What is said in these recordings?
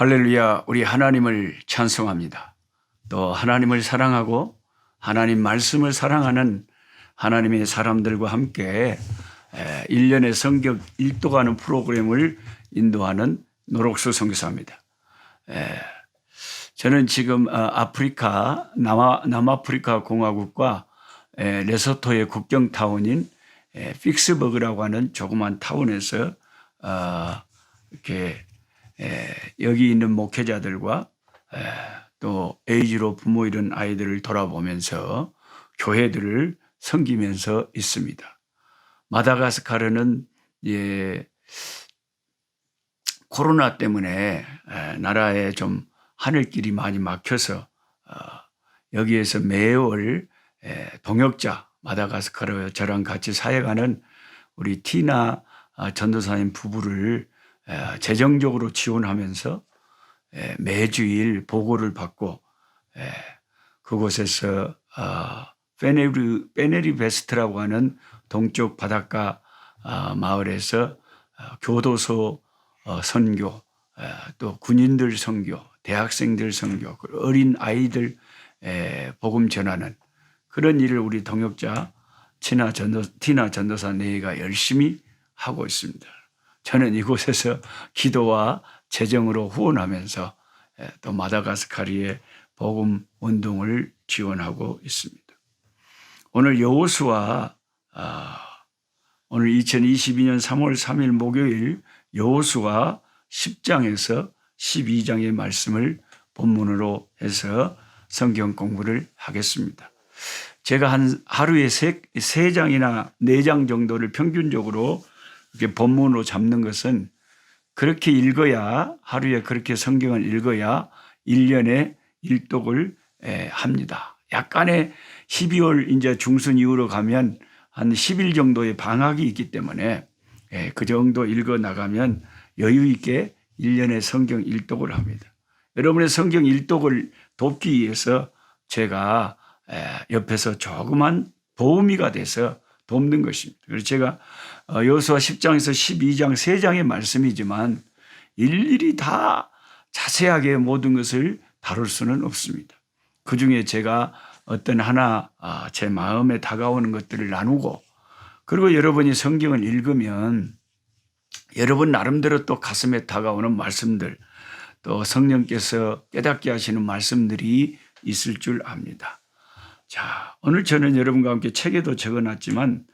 할렐루야, 우리 하나님을 찬송합니다. 또 하나님을 사랑하고 하나님 말씀을 사랑하는 하나님의 사람들과 함께 1년의 성경 일독하는 프로그램을 인도하는 노록수 선교사입니다. 저는 지금 아프리카, 남아프리카 공화국과 레소토의 국경 타운인 픽스버그라고 하는 조그만 타운에서 이렇게 여기 있는 목회자들과 또 에이즈로 부모 잃은 아이들을 돌아보면서 교회들을 섬기면서 있습니다. 마다가스카르는 코로나 때문에 나라에 좀 하늘길이 많이 막혀서 여기에서 매월 동역자 마다가스카르 저랑 같이 사역하는 우리 티나 전도사님 부부를 재정적으로 지원하면서 매주일 보고를 받고 그곳에서 페네리베스트라고 하는 동쪽 바닷가 마을에서 교도소 선교, 또 군인들 선교, 대학생들 선교, 어린 아이들 복음 전하는 그런 일을 우리 동역자 티나 전도사 네이가 열심히 하고 있습니다. 저는 이곳에서 기도와 재정으로 후원하면서 또 마다가스카르의 복음 운동을 지원하고 있습니다. 오늘 여호수아, 오늘 2022년 3월 3일 목요일 여호수아 10장에서 12장의 말씀을 본문으로 해서 성경 공부를 하겠습니다. 제가 한 하루에 3장이나 4장 정도를 평균적으로 이렇게 본문으로 잡는 것은 그렇게 읽어야, 하루에 그렇게 성경을 읽어야 1년에 일독을 합니다. 약간의 12월 이제 중순 이후로 가면 한 10일 정도의 방학이 있기 때문에 그 정도 읽어 나가면 여유 있게 1년에 성경 일독을 합니다. 여러분의 성경 일독을 돕기 위해서 제가 옆에서 조그만 도우미가 돼서 돕는 것입니다. 그래서 제가 여호수아 10장에서 12장 3장의 말씀이지만 일일이 다 자세하게 모든 것을 다룰 수는 없습니다. 그중에 제가 어떤 하나 제 마음에 다가오는 것들을 나누고, 그리고 여러분이 성경을 읽으면 여러분 나름대로 또 가슴에 다가오는 말씀들, 또 성령께서 깨닫게 하시는 말씀들이 있을 줄 압니다. 자, 오늘 저는 여러분과 함께 책에도 적어놨지만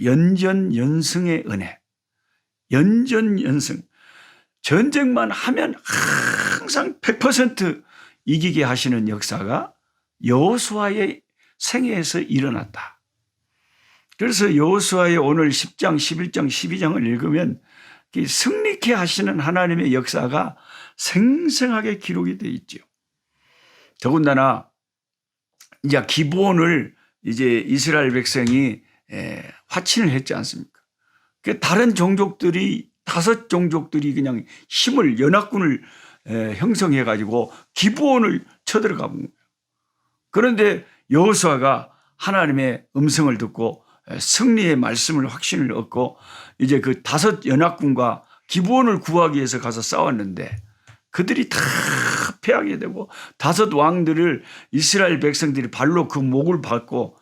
연전연승의 은혜, 연전연승, 전쟁만 하면 항상 100% 이기게 하시는 역사가 여호수아의 생애에서 일어났다. 그래서 여호수아의 오늘 10장, 11장, 12장을 읽으면 승리케 하시는 하나님의 역사가 생생하게 기록이 되어 있죠. 더군다나 이제 기브온을 이제 이스라엘 백성이 화친을 했지 않습니까? 다른 종족들이 5종족들이 그냥 힘을 연합군을 형성해 가지고 기브온을 쳐들어가 본 거예요. 그런데 여호수아가 하나님의 음성을 듣고 승리의 말씀을 확신을 얻고 이제 그 5 연합군과 기브온을 구하기 위해서 가서 싸웠는데 그들이 다 패하게 되고 5 왕들을 이스라엘 백성들이 발로 그 목을 밟고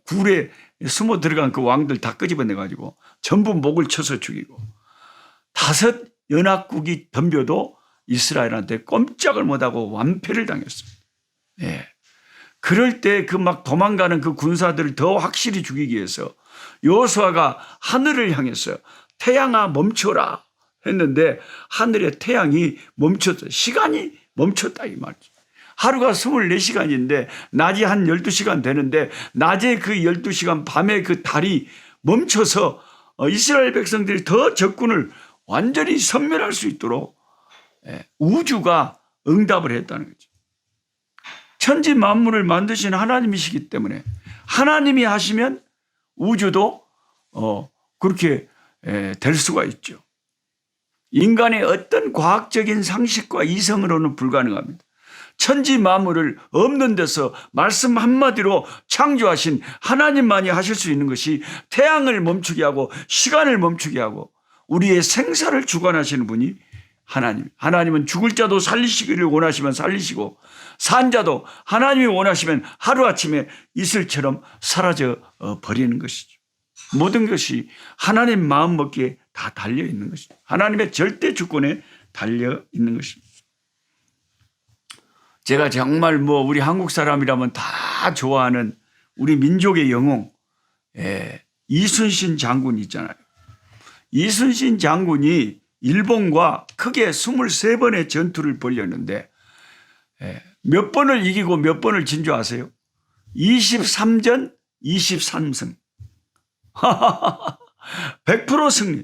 굴에 숨어 들어간 그 왕들 다 끄집어내 가지고 전부 목을 쳐서 죽이고 5 연합국이 덤벼도 이스라엘한테 꼼짝을 못하고 완패를 당했습니다. 그럴 때 그 막 도망가는 그 군사들을 더 확실히 죽이기 위해서 여호수아가 하늘을 향했어요. 태양아 멈춰라 했는데 하늘의 태양이 멈췄어요. 시간이 멈췄다 이 말이죠. 하루가 24시간인데 낮이 한 12시간 되는데 낮에 그 12시간 밤에 그 달이 멈춰서 이스라엘 백성들이 더 적군을 완전히 섬멸할 수 있도록 우주가 응답을 했다는 거죠. 천지 만물을 만드신 하나님이시기 때문에 하나님이 하시면 우주도 그렇게 될 수가 있죠. 인간의 어떤 과학적인 상식과 이성으로는 불가능합니다. 천지 만물을 없는 데서 말씀 한마디로 창조하신 하나님만이 하실 수 있는 것이 태양을 멈추게 하고 시간을 멈추게 하고 우리의 생사를 주관하시는 분이 하나님은 죽을 자도 살리시기를 원하시면 살리시고 산 자도 하나님이 원하시면 하루아침에 이슬처럼 사라져 버리는 것이죠. 모든 것이 하나님 마음먹기에 다 달려 있는 것이죠. 하나님의 절대 주권에 달려 있는 것입니다. 제가 정말 우리 한국 사람이라면 다 좋아하는 우리 민족의 영웅 이순신 장군 있잖아요. 이순신 장군이 일본과 크게 23번의 전투를 벌였는데 몇 번을 이기고 몇 번을 진 줄 아세요? 23전 23승. 100% 승리.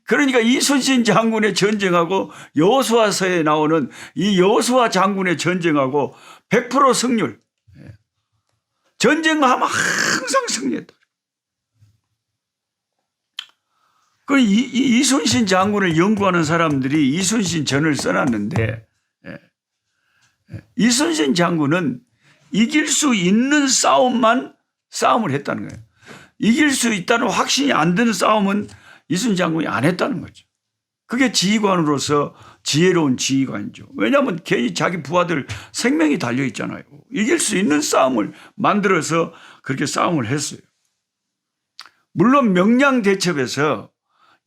그러니까 이순신 장군의 전쟁하고 여호수아서에 나오는 이 여호수아 장군의 전쟁하고 100% 승률. 전쟁하면 항상 승리했다. 그 이순신 장군을 연구하는 사람들이 이순신 전을 써놨는데 이순신 장군은 이길 수 있는 싸움을 했다는 거예요. 이길 수 있다는 확신이 안 드는 싸움은 이순신 장군이 안 했다는 거죠. 그게 지휘관으로서 지혜로운 지휘관이죠. 왜냐하면 괜히 자기 부하들 생명이 달려 있잖아요. 이길 수 있는 싸움을 만들어서 그렇게 싸움을 했어요. 물론 명량대첩에서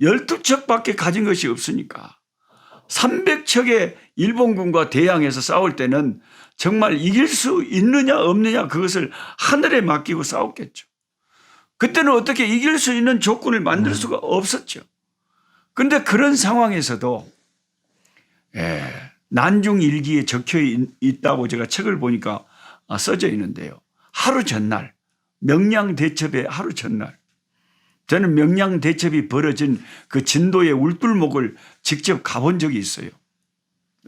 12척밖에 가진 것이 없으니까 300척의 일본군과 대항해서 싸울 때는 정말 이길 수 있느냐 없느냐 그것을 하늘에 맡기고 싸웠겠죠. 그때는 어떻게 이길 수 있는 조건을 만들 수가 없었죠. 그런데 그런 상황에서도 난중일기에 적혀 있다고 제가 책을 보니까 써져 있는데요. 하루 전날, 명량대첩의 하루 전날, 저는 명량대첩이 벌어진 그 진도의 울돌목을 직접 가본 적이 있어요.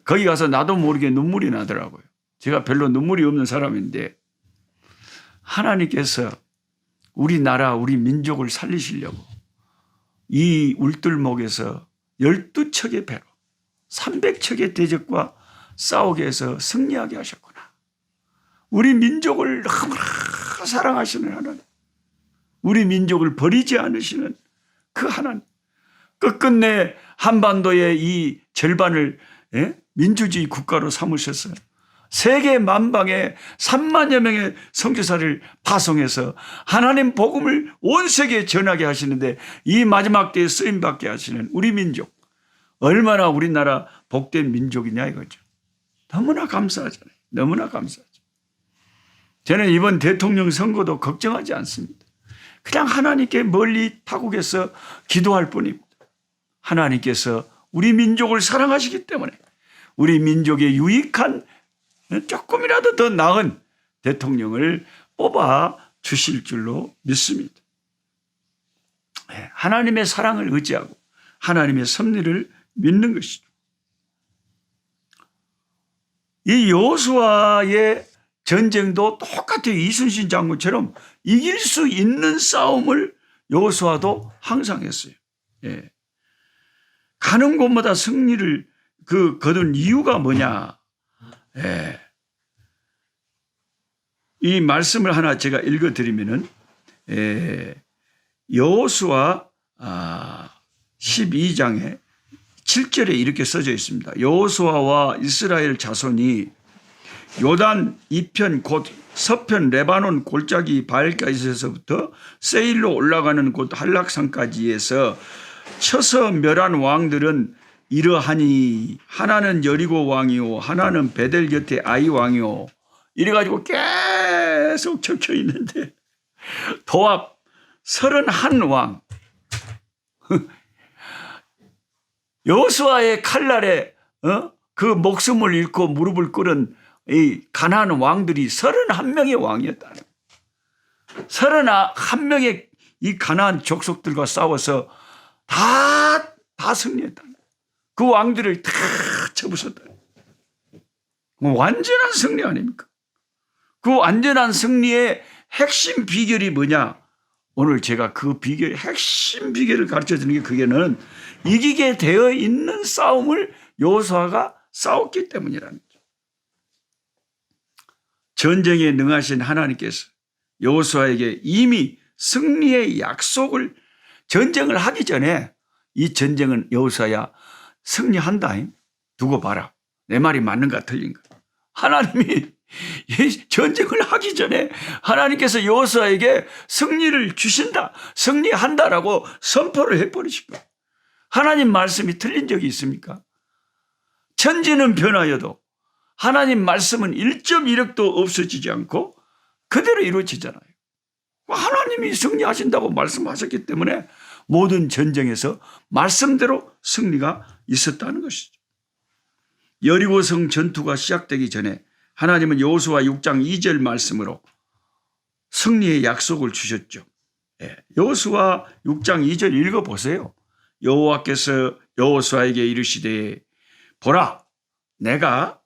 거기 가서 나도 모르게 눈물이 나더라고요. 제가 별로 눈물이 없는 사람인데 하나님께서 우리나라, 우리 민족을 살리시려고 이 울돌목에서 12척의 배로 300척의 대적과 싸우게 해서 승리하게 하셨구나. 우리 민족을 너무나 사랑하시는 하나님, 우리 민족을 버리지 않으시는 그 하나님, 끝끝내 한반도의 이 절반을 민주주의 국가로 삼으셨어요. 세계 만방에 3만여 명의 선교사를 파송해서 하나님 복음을 온 세계에 전하게 하시는데 이 마지막 때에 쓰임받게 하시는 우리 민족, 얼마나 우리나라 복된 민족이냐 이거죠. 너무나 감사하잖아요. 너무나 감사하죠. 저는 이번 대통령 선거도 걱정하지 않습니다. 그냥 하나님께 멀리 타국에서 기도할 뿐입니다. 하나님께서 우리 민족을 사랑하시기 때문에 우리 민족의 유익한 조금이라도 더 나은 대통령을 뽑아 주실 줄로 믿습니다. 하나님의 사랑을 의지하고 하나님의 섭리를 믿는 것이죠. 이 여호수아의 전쟁도 똑같아요. 이순신 장군처럼 이길 수 있는 싸움을 여호수아도 항상 했어요. 가는 곳마다 승리를 거둔 이유가 뭐냐? 이 말씀을 하나 제가 읽어드리면은 여호수아 12장에 7절에 이렇게 써져 있습니다. 여호수아와 이스라엘 자손이 요단 이편 곧 서편 레바논 골짜기 바알가이스에서부터 세일로 올라가는 곳 한락산까지에서 쳐서 멸한 왕들은 이러하니 하나는 여리고 왕이요 하나는 베델 곁에 아이 왕이요 이래가지고 계속 적혀 있는데 도합 31왕 여호수아의 칼날에 그 목숨을 잃고 무릎을 꿇은 이 가나안 왕들이 31명의 왕이었다. 31명의 이 가나안 족속들과 싸워서 다 승리했다. 그 왕들을 다 쳐부쉈다. 완전한 승리 아닙니까? 그 완전한 승리의 핵심 비결이 뭐냐? 오늘 제가 그 비결, 핵심 비결을 가르쳐 주는 게 그게는 이기게 되어 있는 싸움을 여호수아가 싸웠기 때문이라는 거죠. 전쟁에 능하신 하나님께서 여호수아에게 이미 승리의 약속을 전쟁을 하기 전에 이 전쟁은 여호수아야 승리한다. 두고 봐라. 내 말이 맞는가 틀린가. 하나님이 이 전쟁을 하기 전에 하나님께서 여호수아에게 승리를 주신다, 승리한다라고 선포를 해버리신 거예요. 하나님 말씀이 틀린 적이 있습니까? 천지는 변하여도 하나님 말씀은 1.1억도 없어지지 않고 그대로 이루어지잖아요. 하나님이 승리하신다고 말씀하셨기 때문에 모든 전쟁에서 말씀대로 승리가 있었다는 것이죠. 여리고성 전투가 시작되기 전에 하나님은 여호수아 6장 2절 말씀으로 승리의 약속을 주셨죠. 여호수아 6장 2절 읽어보세요. 여호와께서 여호수아에게 이르시되 보라, 내가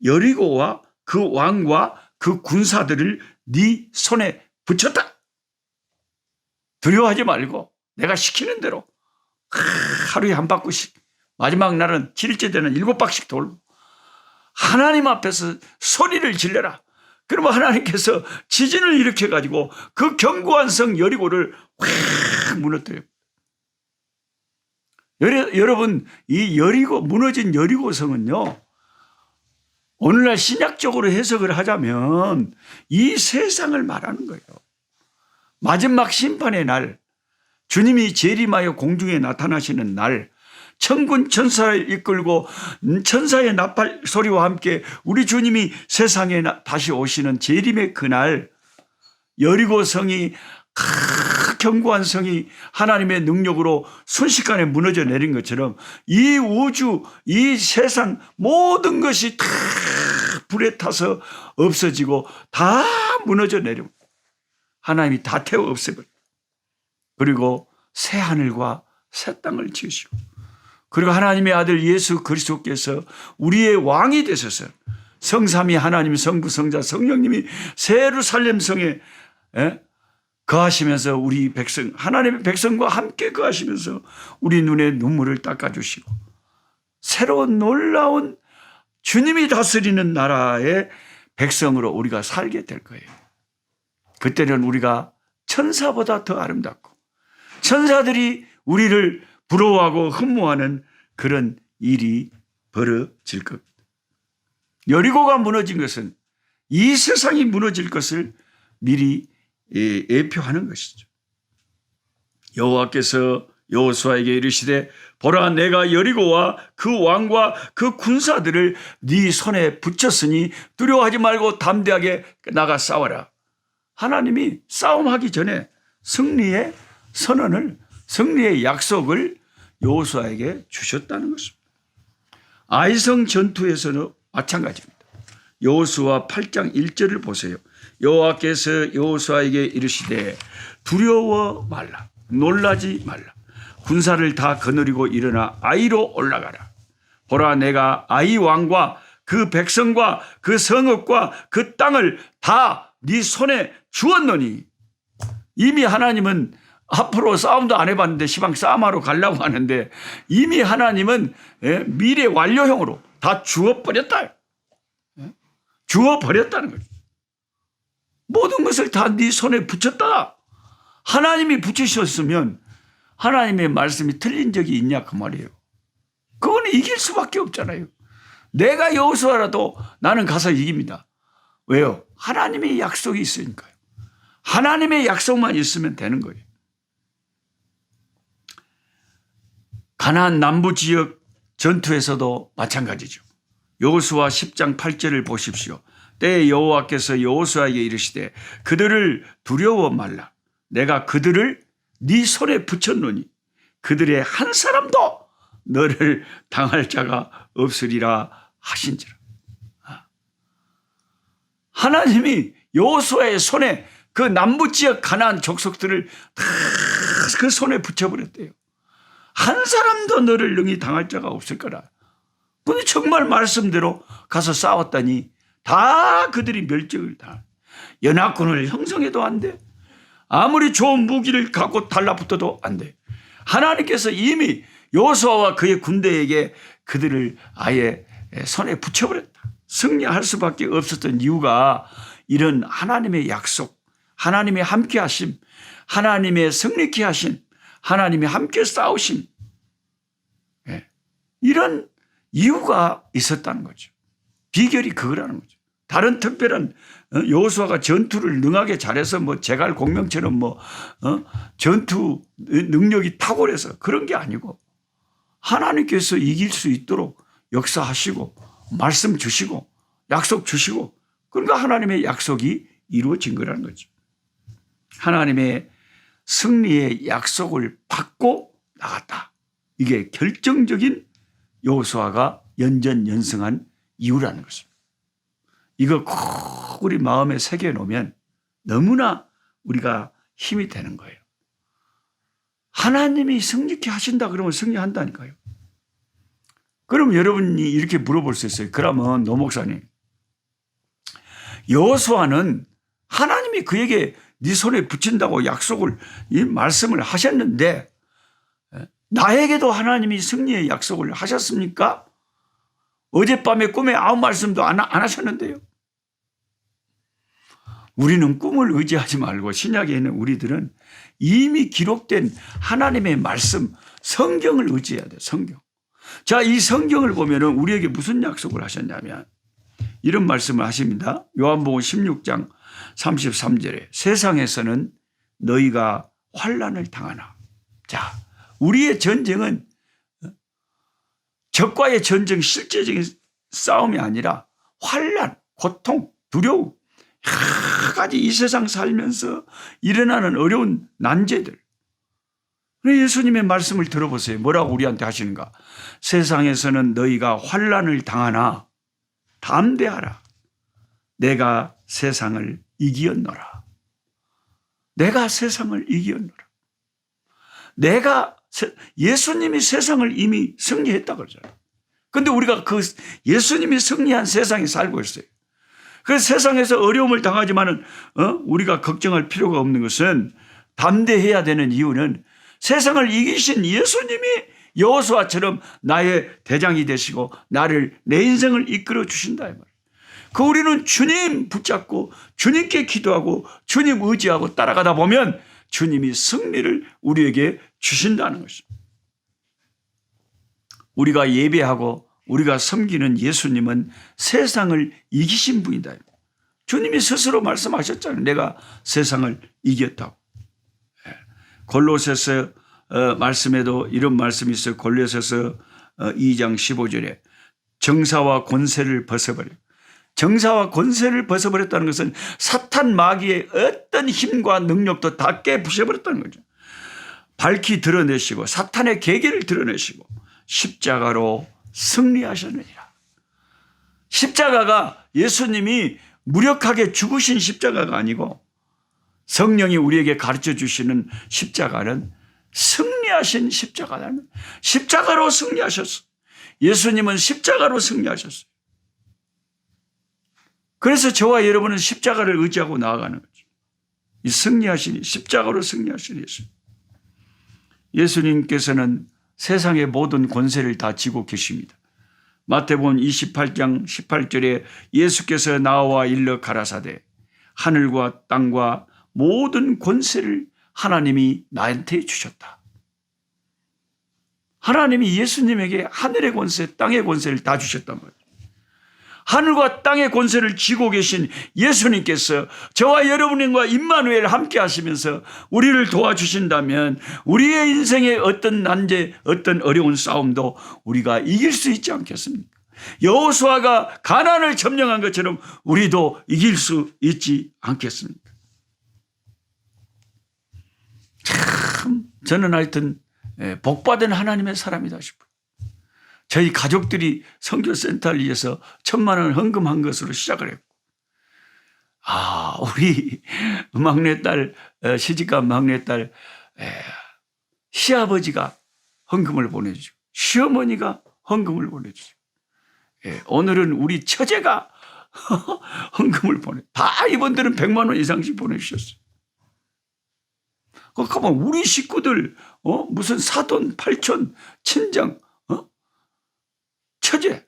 여리고와 그 왕과 그 군사들을 네 손에 붙였다. 두려워하지 말고 내가 시키는 대로 하루에 한 바퀴씩, 마지막 날은 7일째 되는 7바퀴씩 돌고 하나님 앞에서 소리를 질러라. 그러면 하나님께서 지진을 일으켜가지고 그 견고한 성 여리고를 확 무너뜨려요. 여러분, 이 무너진 여리고성은요, 오늘날 신약적으로 해석을 하자면 이 세상을 말하는 거예요. 마지막 심판의 날, 주님이 재림하여 공중에 나타나시는 날, 천군 천사를 이끌고 천사의 나팔 소리와 함께 우리 주님이 세상에 다시 오시는 재림의 그날, 여리고성이 견고한 성이 하나님의 능력으로 순식간에 무너져 내린 것처럼 이 우주, 이 세상 모든 것이 다 불에 타서 없어지고 다 무너져 내려 하나님이 다 태워 없애버려. 그리고 새 하늘과 새 땅을 지으시고, 그리고 하나님의 아들 예수 그리스도께서 우리의 왕이 되셔서 성삼위 하나님, 성부, 성자, 성령님이 새 예루살렘 성에 거하시면서 우리 백성, 하나님의 백성과 함께 거하시면서 우리 눈에 눈물을 닦아주시고 새로운 놀라운 주님이 다스리는 나라의 백성으로 우리가 살게 될 거예요. 그때는 우리가 천사보다 더 아름답고 천사들이 우리를 부러워하고 흠모하는 그런 일이 벌어질 겁니다. 여리고가 무너진 것은 이 세상이 무너질 것을 미리 예표하는 것이죠. 여호와께서 여호수아에게 이르시되 보라, 내가 여리고와 그 왕과 그 군사들을 네 손에 붙였으니 두려워하지 말고 담대하게 나가 싸워라. 하나님이 싸움하기 전에 승리의 선언을, 승리의 약속을 여호수아에게 주셨다는 것입니다. 아이성 전투에서는 마찬가지입니다. 여호수아 8장 1절을 보세요. 여호와께서 여호수아에게 이르시되 두려워 말라, 놀라지 말라. 군사를 다 거느리고 일어나 아이로 올라가라. 보라, 내가 아이 왕과 그 백성과 그 성읍과 그 땅을 다 네 손에 주었노니. 이미 하나님은 앞으로 싸움도 안 해봤는데 시방 싸움하러 가려고 하는데 이미 하나님은 미래 완료형으로 다 주어버렸다. 주어버렸다는 거죠. 모든 것을 다 네 손에 붙였다. 하나님이 붙이셨으면 하나님의 말씀이 틀린 적이 있냐 그 말이에요. 그건 이길 수밖에 없잖아요. 내가 여호수아라도 나는 가서 이깁니다. 왜요? 하나님의 약속이 있으니까요. 하나님의 약속만 있으면 되는 거예요. 가나안 남부 지역 전투에서도 마찬가지죠. 여호수아 10장 8절을 보십시오. 때에 여호와께서 여호수아에게 이르시되 그들을 두려워 말라. 내가 그들을 네 손에 붙였노니 그들의 한 사람도 너를 당할 자가 없으리라 하신지라. 하나님이 여호수아의 손에 그 남부 지역 가나안 족속들을 다 그 손에 붙여버렸대요. 한 사람도 너를 능히 당할 자가 없을 거라. 근데 정말 말씀대로 가서 싸웠더니 다 그들이 멸종을 다. 연합군을 형성해도 안 돼. 아무리 좋은 무기를 갖고 달라붙어도 안 돼. 하나님께서 이미 여호수아와 그의 군대에게 그들을 아예 손에 붙여버렸다. 승리할 수밖에 없었던 이유가 이런 하나님의 약속, 하나님의 함께 하심, 하나님의 승리케 하심, 하나님의 함께 싸우심. 이런 이유가 있었다는 거죠. 비결이 그거라는 거죠. 다른 특별한 여호수아가 전투를 능하게 잘해서 뭐 제갈 공명처럼 전투 능력이 탁월해서 그런 게 아니고 하나님께서 이길 수 있도록 역사하시고 말씀 주시고 약속 주시고 그러니까 하나님의 약속이 이루어진 거라는 거죠. 하나님의 승리의 약속을 받고 나갔다. 이게 결정적인 여호수아가 연전연승한 이유라는 것입니다. 이거 꼭 우리 마음에 새겨놓으면 너무나 우리가 힘이 되는 거예요. 하나님이 승리케 하신다 그러면 승리한다니까요. 그럼 여러분이 이렇게 물어볼 수 있어요. 그러면 노 목사님, 여호수아는 하나님이 그에게 네 손에 붙인다고 약속을 이 말씀을 하셨는데 나에게도 하나님이 승리의 약속을 하셨습니까? 어젯밤에 꿈에 아무 말씀도 안 하셨는데요. 우리는 꿈을 의지하지 말고 신약에 있는 우리들은 이미 기록된 하나님의 말씀 성경을 의지해야 돼요. 성경. 자, 이 성경을 보면은 우리에게 무슨 약속을 하셨냐면 이런 말씀을 하십니다. 요한복음 16장 33절에 세상에서는 너희가 환난을 당하나. 자, 우리의 전쟁은 적과의 전쟁, 실제적인 싸움이 아니라 환난, 고통, 두려움, 여러 가지 이 세상 살면서 일어나는 어려운 난제들. 예수님의 말씀을 들어보세요. 뭐라고 우리한테 하시는가? 세상에서는 너희가 환난을 당하나 담대하라. 내가 세상을 이기었노라. 내가 세상을 이기었노라. 예수님이 세상을 이미 승리했다 그러잖아요. 그런데 우리가 그 예수님이 승리한 세상에 살고 있어요. 그래서 세상에서 어려움을 당하지만은 우리가 걱정할 필요가 없는 것은 담대해야 되는 이유는 세상을 이기신 예수님이 여호수아처럼 나의 대장이 되시고 내 인생을 이끌어 주신다 이 말이에요. 그 우리는 주님 붙잡고 주님께 기도하고 주님 의지하고 따라가다 보면 주님이 승리를 우리에게 주신다는 것입니다. 우리가 예배하고 우리가 섬기는 예수님은 세상을 이기신 분이다. 주님이 스스로 말씀하셨잖아요. 내가 세상을 이겼다고. 골로새서 말씀에도 이런 말씀이 있어요. 골로새서 2장 15절에 정사와 권세를 벗어버려. 정사와 권세를 벗어버렸다는 것은 사탄 마귀의 어떤 힘과 능력도 다 깨부셔버렸다는 거죠. 밝히 드러내시고 사탄의 계계를 드러내시고 십자가로 승리하셨느니라. 십자가가 예수님이 무력하게 죽으신 십자가가 아니고 성령이 우리에게 가르쳐 주시는 십자가는 승리하신 십자가라는 십자가로 승리하셨어요. 예수님은 십자가로 승리하셨어요. 그래서 저와 여러분은 십자가를 의지하고 나아가는 거죠. 이 승리하신 십자가로 승리하신 예수님. 예수님께서는 세상의 모든 권세를 다 지고 계십니다. 마태복음 28장 18절에 예수께서 나와 일러 가라사대 하늘과 땅과 모든 권세를 하나님이 나한테 주셨다. 하나님이 예수님에게 하늘의 권세, 땅의 권세를 다 주셨단 말이에요. 하늘과 땅의 권세를 쥐고 계신 예수님께서 저와 여러분과 임마누엘 함께 하시면서 우리를 도와주신다면 우리의 인생의 어떤 난제, 어떤 어려운 싸움도 우리가 이길 수 있지 않겠습니까? 여호수아가 가나안을 점령한 것처럼 우리도 이길 수 있지 않겠습니까? 참 저는 하여튼 복받은 하나님의 사람이다 싶어요. 저희 가족들이 선교센터를 위해서 1,000만 원 헌금한 것으로 시작을 했고, 우리 막내딸, 시집간 막내딸, 시아버지가 헌금을 보내주고, 시어머니가 헌금을 보내주고, 오늘은 우리 처제가 헌금을 다 이분들은 100만 원 이상씩 보내주셨어요. 그러면 우리 식구들, 무슨 사돈, 팔촌, 친정, 처제.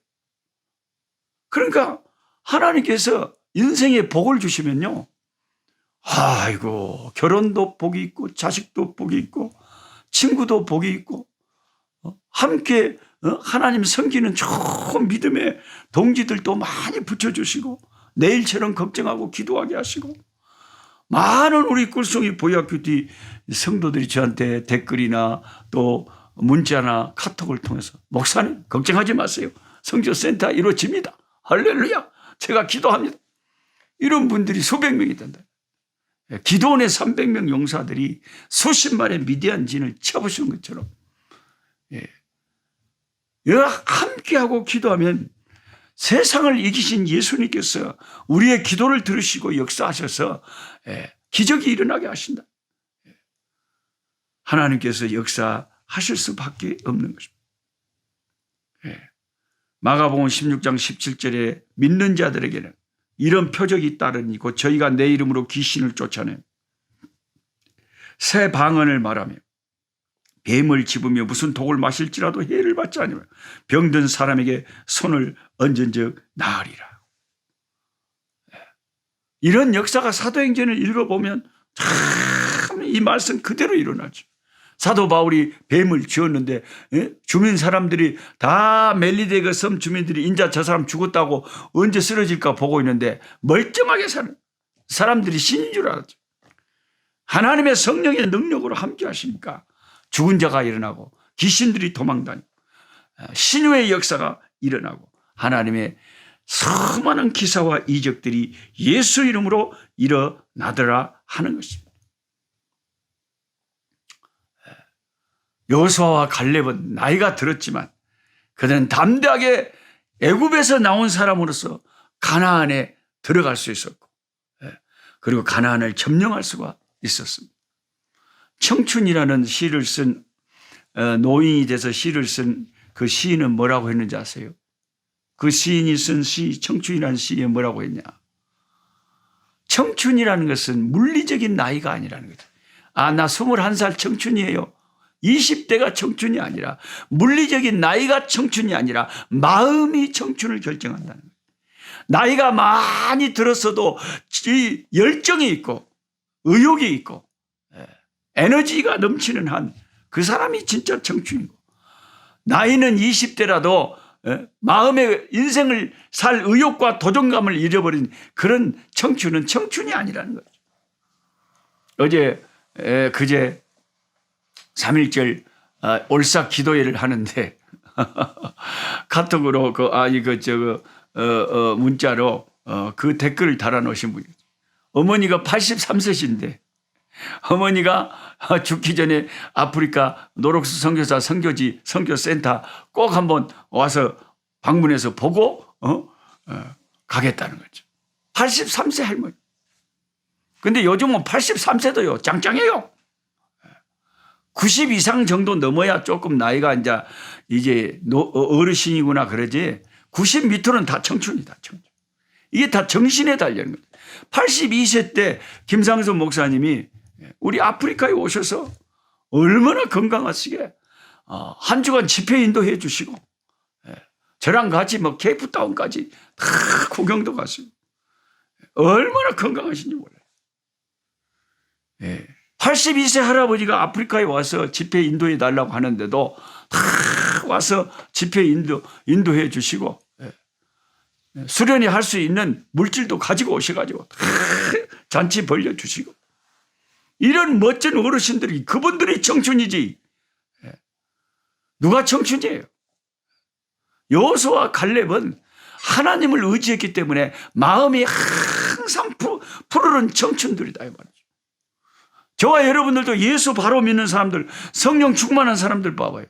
그러니까 하나님께서 인생에 복을 주시면요. 아이고, 결혼도 복이 있고, 자식도 복이 있고, 친구도 복이 있고, 함께 하나님 섬기는 좋은 믿음의 동지들도 많이 붙여주시고 내일처럼 걱정하고 기도하게 하시고 많은 우리 꿀송이 보약교티 성도들이 저한테 댓글이나 또 문자나 카톡을 통해서 목사님 걱정하지 마세요. 성교센터 이루어집니다. 할렐루야. 제가 기도합니다. 이런 분들이 수백 명이 된다. 기도원의 300명 용사들이 수십만의 미디안 진을 쳐부신 것처럼 함께하고 기도하면 세상을 이기신 예수님께서 우리의 기도를 들으시고 역사하셔서 기적이 일어나게 하신다. 하나님께서 역사하실 수밖에 없는 것입니다. 마가복음 16장 17절에 믿는 자들에게는 이런 표적이 따르니 곧 저희가 내 이름으로 귀신을 쫓아내 새 방언을 말하며 뱀을 집으며 무슨 독을 마실지라도 해를 받지 아니하며 병든 사람에게 손을 얹은즉 나으리라. 이런 역사가 사도행전을 읽어보면 참 이 말씀 그대로 일어나죠. 사도 바울이 뱀을 쥐었는데 주민 사람들이 다 멜리데그 섬 주민들이 인자 저 사람 죽었다고 언제 쓰러질까 보고 있는데 멀쩡하게 사는 사람들이 신인 줄 알았죠. 하나님의 성령의 능력으로 함께 하시니까 죽은 자가 일어나고 귀신들이 도망다니고 신유의 역사가 일어나고 하나님의 수많은 기사와 이적들이 예수 이름으로 일어나더라 하는 것입니다. 여호수아와 갈렙은 나이가 들었지만 그들은 담대하게 애굽에서 나온 사람으로서 가나안에 들어갈 수 있었고 그리고 가나안을 점령할 수가 있었습니다. 청춘이라는 시를 쓴 노인이 돼서 시를 쓴 그 시인은 뭐라고 했는지 아세요? 그 시인이 쓴 시 청춘이라는 시에 뭐라고 했냐? 청춘이라는 것은 물리적인 나이가 아니라는 거죠. 나 21살 청춘이에요. 20대가 청춘이 아니라 물리적인 나이가 청춘이 아니라 마음이 청춘을 결정한다는 거예요. 나이가 많이 들었어도 열정이 있고 의욕이 있고 에너지가 넘치는 한 그 사람이 진짜 청춘이고 나이는 20대라도 마음의 인생을 살 의욕과 도전감을 잃어버린 그런 청춘은 청춘이 아니라는 거죠. 어제 그제 3.1절 올싹 기도회를 하는데 카톡으로 문자로 그 댓글을 달아놓으신 분이 어머니가 83세신데 어머니가 죽기 전에 아프리카 노록스 선교사 선교지 선교센터 꼭 한번 와서 방문해서 보고 가겠다는 거죠. 83세 할머니. 근데 요즘은 83세도요 짱짱해요. 90 이상 정도 넘어야 조금 나이가 이제 어르신이구나 그러지 90 밑으로는 다 청춘이다. 청춘. 이게 다 정신에 달려있는 거죠. 82세 때 김상선 목사님이 우리 아프리카에 오셔서 얼마나 건강하시게 한 주간 집회 인도해 주시고 저랑 같이 케이프타운까지 다 구경도 가시고 얼마나 건강하신지 몰라요. 82세 할아버지가 아프리카에 와서 집회 인도해 달라고 하는데도 다 와서 집회 인도해 주시고 수련회 할 수 있는 물질도 가지고 오셔가지고 다 잔치 벌려주시고 이런 멋진 어르신들이 그분들이 청춘이지 누가 청춘이에요? 여호수아와 갈렙은 하나님을 의지했기 때문에 마음이 항상 푸르른 청춘들이다 이 말이죠. 저와 여러분들도 예수 바로 믿는 사람들 성령 충만한 사람들 봐봐요.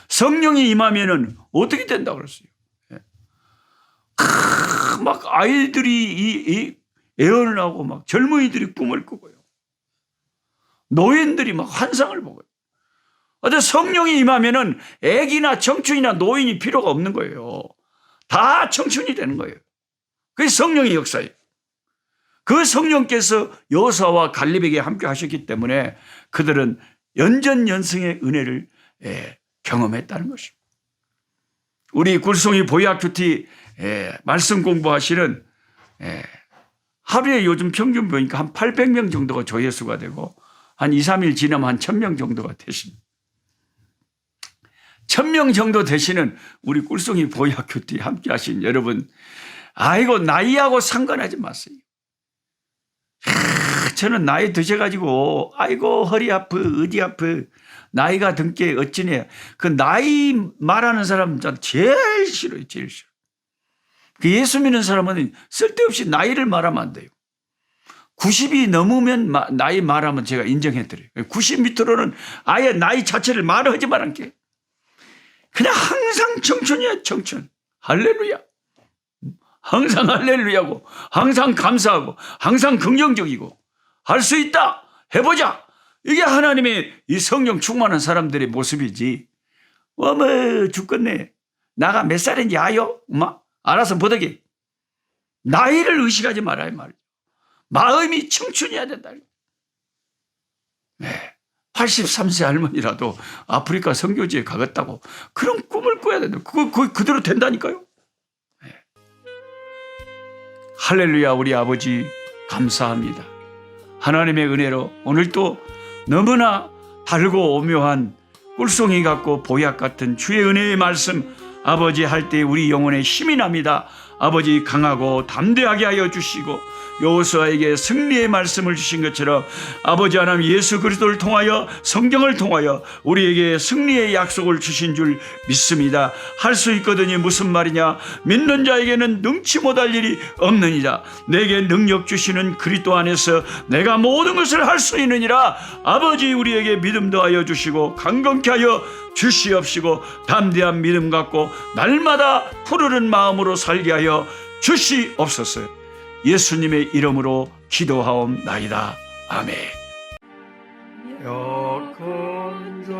성령이 임하면은 어떻게 된다고 그랬어요? 막 아이들이 애언을 하고 막 젊은이들이 꿈을 꾸고요. 노인들이 막 환상을 보고요. 어제 성령이 임하면은 애기나 청춘이나 노인이 필요가 없는 거예요. 다 청춘이 되는 거예요. 그게 성령의 역사예요. 그 성령께서 여호수아와 갈렙에게 함께 하셨기 때문에 그들은 연전연승의 은혜를 경험했다는 것입니다. 우리 굴송이 보약큐티 말씀 공부하시는 하루에 요즘 평균 보니까 한 800명 정도가 조회수가 되고 한 2, 3일 지나면 한 1000명 정도가 되십니다. 1000명 정도 되시는 우리 꿀송이 보약큐티 함께 하신 여러분, 아이고 나이하고 상관하지 마세요. 저는 나이 드셔가지고 아이고 허리 아프 어디 아프 나이가 든게 어찌냐, 그 나이 말하는 사람 제일 싫어요. 제일 싫어. 그 예수 믿는 사람은 쓸데없이 나이를 말하면 안 돼요. 90이 넘으면 나이 말하면 제가 인정해드려요. 90 밑으로는 아예 나이 자체를 말하지 말한게, 그냥 항상 청춘이야. 청춘. 할렐루야. 항상 할렐루야고, 항상 감사하고, 항상 긍정적이고, 할 수 있다, 해보자. 이게 하나님의 이 성령 충만한 사람들의 모습이지. 어머 죽겠네, 나가 몇 살인지 아요? 엄마 알아서 보더게. 나이를 의식하지 말아요. 말이죠. 마음이 청춘이어야 된다. 네. 83세 할머니라도 아프리카 선교지에 가겠다고 그런 꿈을 꿔야 된다. 그거 그대로 된다니까요. 네. 할렐루야. 우리 아버지 감사합니다. 하나님의 은혜로 오늘 또 너무나 달고 오묘한 꿀송이 같고 보약 같은 주의 은혜의 말씀 아버지 할 때 우리 영혼에 힘이 납니다. 아버지 강하고 담대하게 하여 주시고 여호수아에게 승리의 말씀을 주신 것처럼 아버지 하나님 예수 그리스도를 통하여 성경을 통하여 우리에게 승리의 약속을 주신 줄 믿습니다. 할 수 있거든요. 무슨 말이냐? 믿는 자에게는 능치 못할 일이 없느니라. 내게 능력 주시는 그리스도 안에서 내가 모든 것을 할 수 있느니라. 아버지 우리에게 믿음 더하여 주시고 강건케 하여 주시옵시고 담대한 믿음 갖고 날마다 푸르른 마음으로 살게 하여 주시옵소서. 예수님의 이름으로 기도하옵나이다. 아멘. 약한 자